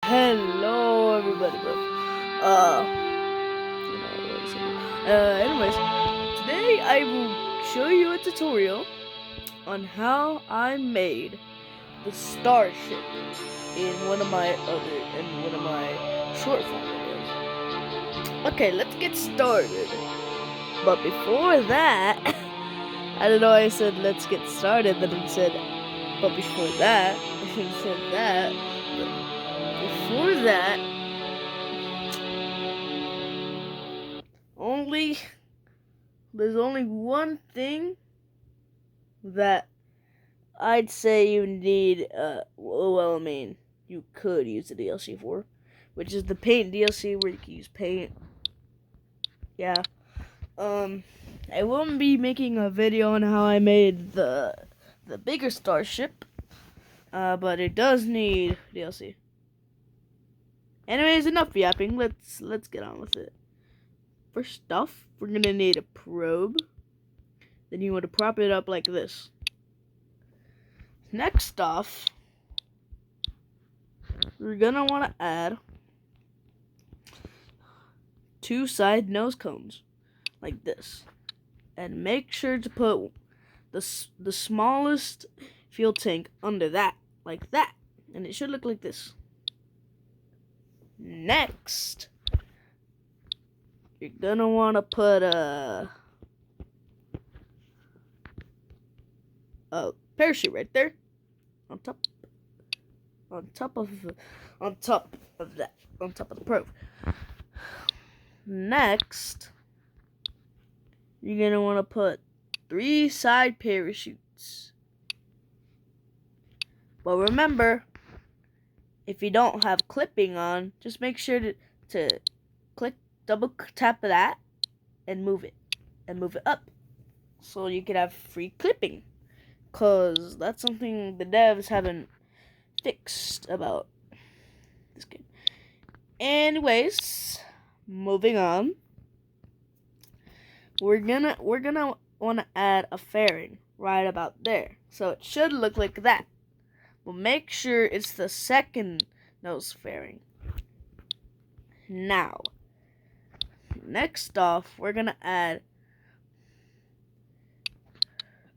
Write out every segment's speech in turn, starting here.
Hello, everybody, bro. Anyways, today I will show you a tutorial on how I made the Starship in one of my short form videos. Okay, let's get started. But before that, I don't know. I said let's get started, but it said, but before that, I should have said that. But before that, there's only one thing that I'd say you need. You could use the DLC for, which is the paint DLC where you can use paint. Yeah. I won't be making a video on how I made the bigger starship. But it does need DLC. Anyways, enough yapping. Let's get on with it. First off, we're gonna need a probe. Then you want to prop it up like this. Next off, we're gonna want to add 2 side nose cones like this, and make sure to put the smallest fuel tank under that, like that, and it should look like this. Next, you're gonna want to put a parachute right there on top of the probe. Next, you're gonna want to put 3 side parachutes. But remember, if you don't have clipping on, just make sure to double tap that and move it up, so you can have free clipping. Cause that's something the devs haven't fixed about this game. Anyways, moving on. We're gonna want to add a fairing right about there, so it should look like that. But make sure it's the second nose fairing. Now, next off, we're gonna add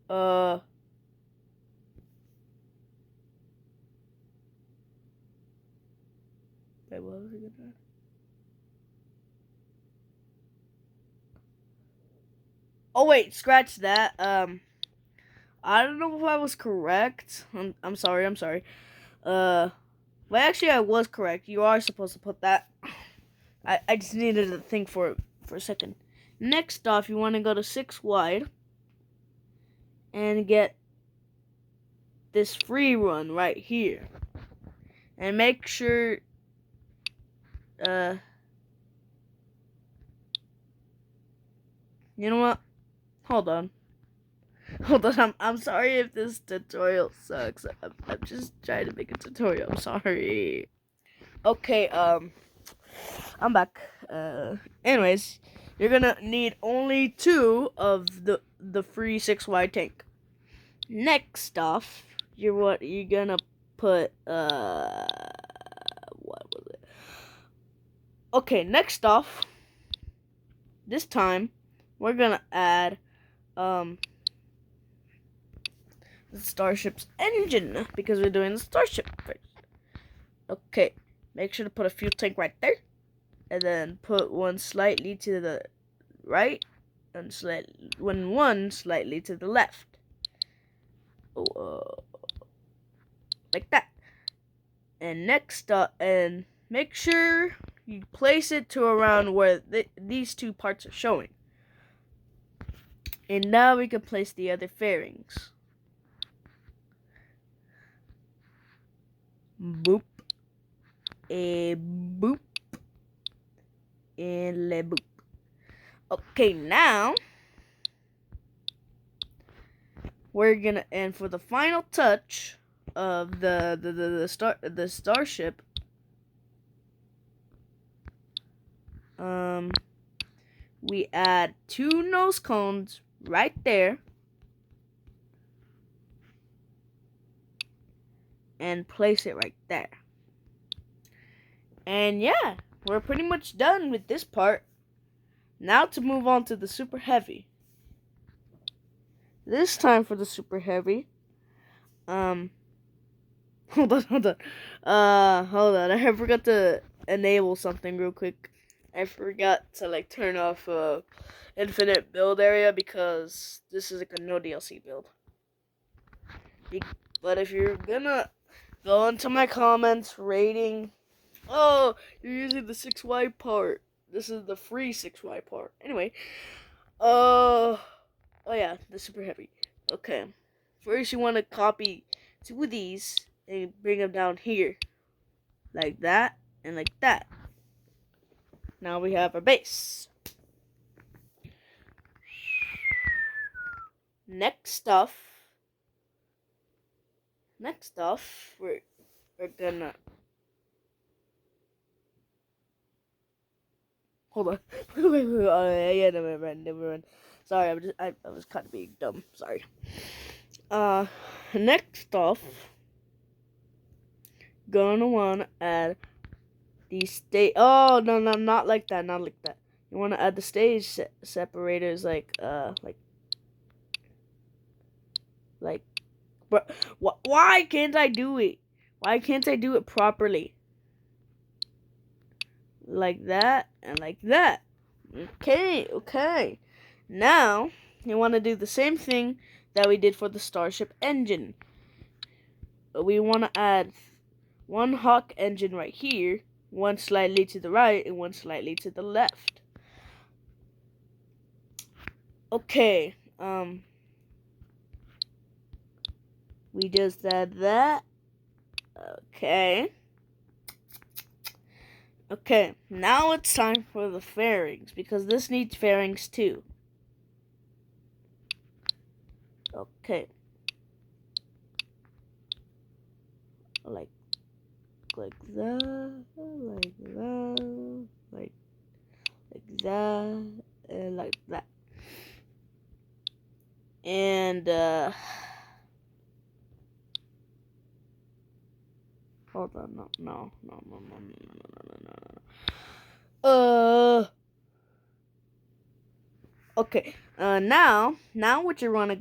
wait, what was it gonna add? Oh wait, scratch that. I don't know if I was correct. I'm sorry. Well, actually, I was correct. You are supposed to put that. I just needed to think for a second. Next off, you want to go to 6 wide and get this free run right here, and make sure you know what? Hold on. I'm sorry if this tutorial sucks. I'm just trying to make a tutorial. I'm sorry. Okay, I'm back. Anyways, you're gonna need only 2 of the free 6 wide tank. Next off, you're gonna put what was it? Okay, next off, this time we're gonna add the Starship's engine, because we're doing the Starship first. Okay, make sure to put a fuel tank right there, and then put one slightly to the right, and one slightly to the left. Like that. And next up, and make sure you place it to around where these 2 parts are showing. And now we can place the other fairings. Boop. A boop. And le boop. Okay, now we're gonna, and for the final touch of the Starship, we add 2 nose cones right there, and place it right there. And yeah, we're pretty much done with this part. Now to move on to the super heavy. This time for the super heavy. Hold on. Hold on. I forgot to enable something real quick. I forgot to turn off infinite build area because this is a no DLC build. But if you're gonna go into my comments rating, oh, you're using the 6Y part. This is the free 6Y part. Anyway, oh yeah, the super heavy. Okay, first you want to copy 2 of these and bring them down here, like that and like that. Now we have our base. Next off, we're gonna hold on. Wait. Oh, yeah, never mind. Sorry, I was kind of being dumb. Sorry. Next off, gonna wanna add the stage. Oh no, not like that. Not like that. You wanna add the stage separators, like. But why can't I do it? Why can't I do it properly? Like that and like that. Okay. Now, you want to do the same thing that we did for the Starship engine. We want to add one Hawk engine right here, one slightly to the right, and one slightly to the left. Okay, we just add that. Okay, now it's time for the fairings, because this needs fairings too. Okay. Like that, like that, and like that. And, hold on, no. Okay. Now what you wanna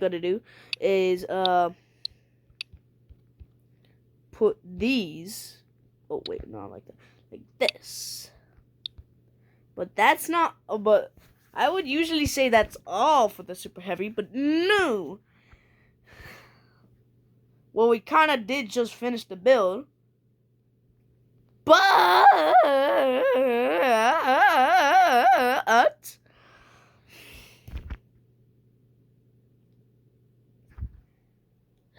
do is put these. Oh wait, not like that. Like this. But that's not. But I would usually say that's all for the super heavy, but no. Well, we kind of did just finish the build. But let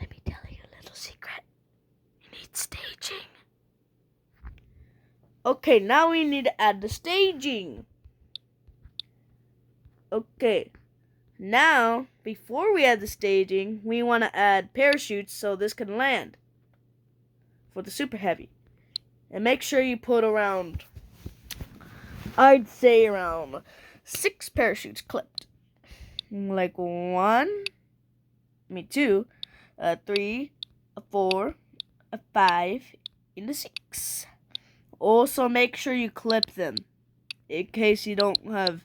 me tell you a little secret. You need staging. Okay, now we need to add the staging. Okay. Now, before we add the staging, we want to add parachutes so this can land for the super heavy. And make sure you put around, I'd say around 6 parachutes clipped. Like 2, 3, 4, 5, and 6. Also, make sure you clip them in case you don't have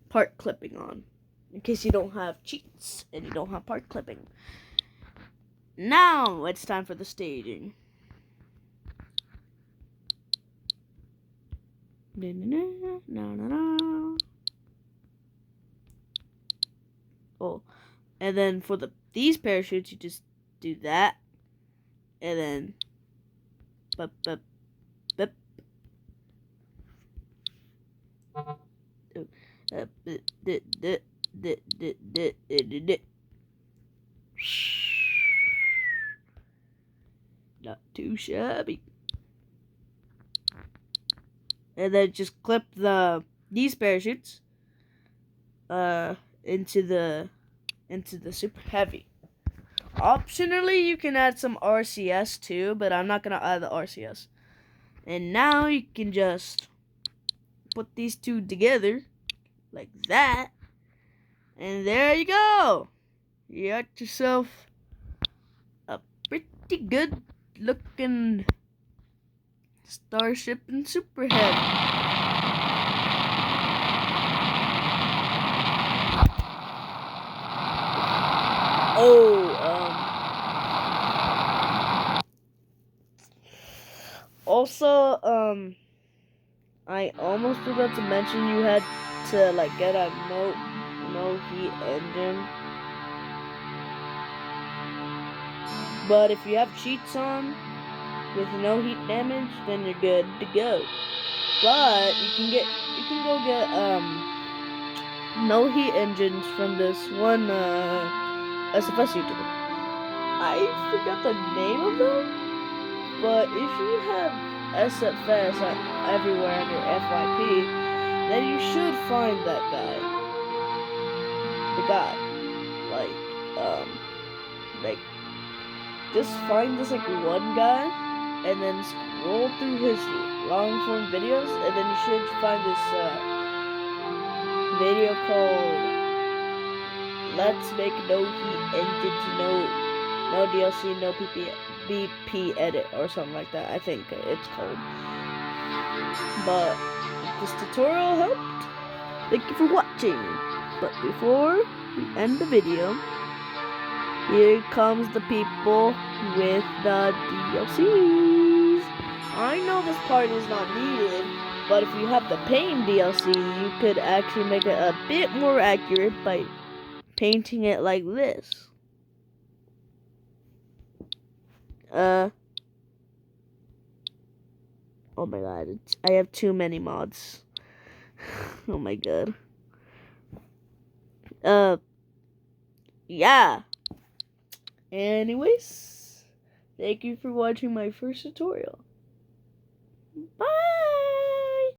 part clipping on. In case you don't have cheats and you don't have part clipping. Now it's time for the staging. Oh, and then for these parachutes, you just do that, and then bip. Not too shabby. And then just clip these parachutes into the super heavy. Optionally, you can add some RCS too, but I'm not gonna add the RCS. And now you can just put these two together like that, and there you go. You got yourself a pretty good looking Starship and Superhead. Also, I almost forgot to mention you had to like get a no heat engine. But if you have cheats on with no heat damage, then you're good to go. But you can go get no heat engines from this one SFS YouTuber. I forgot the name of them. But if you have SFS everywhere on your FYP, then you should find that guy. The guy. Like, just find this, one guy, and then scroll through his long-form videos, and then you should find this, video called Let's Make No Heat Engines, No DLC, No BP edit or something like that. I think it's called. But this tutorial helped. Thank you for watching. But before we end the video, here comes the people with the DLCs. I know this part is not needed, but if you have the Paint DLC, you could actually make it a bit more accurate by painting it like this. Oh my god, I have too many mods. Oh my god. Yeah. Anyways, thank you for watching my first tutorial. Bye!